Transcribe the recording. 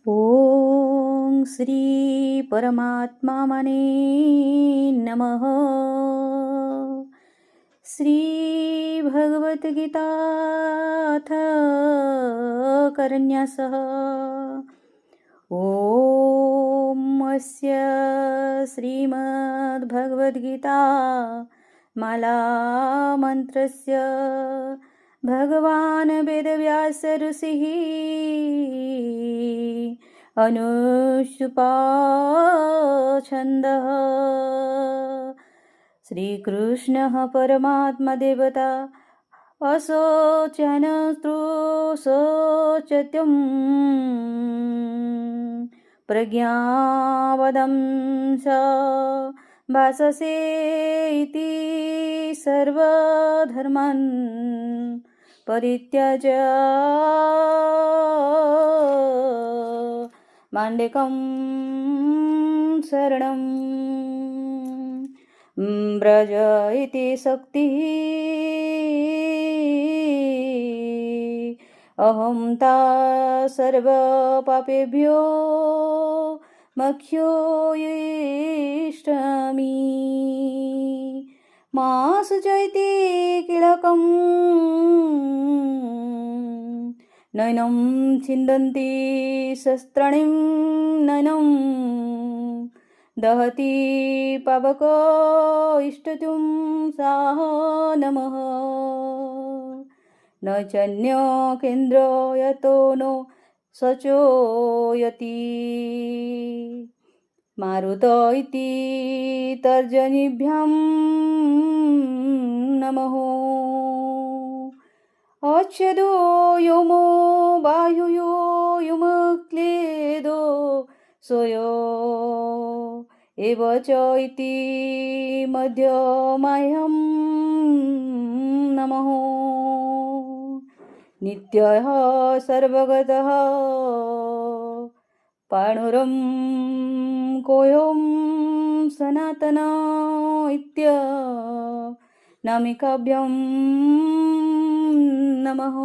ॐ श्री परमात्मामने नमः। श्री भगवद्गीताथ करन्यासः। ॐ अस्य श्रीमद्भगवद्गीता माला मन्त्रस्य भगवान् वेदव्यास ऋषिः अनुष्टुप्छन्दः। श्रीकृष्णः परमात्मा देवता असोचनस्त्रोशोचत्यं प्रज्ञावदं स भाससे इति सर्वधर्मान् परित्यज्य माण्डेकं शरणं व्रज इति शक्तिः। अहं ता सर्वपापेभ्यो मख्यो इष्टामि। मा सुचैति किलकं नैनं छिन्दन्ति शस्त्राणिं नैनं दहति पावको इष्टतुं साह नमः। न चन्यो केन्द्रो यतो नो सचोयति मारुत इति तर्जनीभ्यां नमः। अच्छेदो योमो बाहुयो युमक्लेदो सोयो एव च इति मध्यमाह्यं नमः। नित्यः सर्वगतः पाणुरं कोऽयं सनातन इत्यनामिकाभ्यां नमः।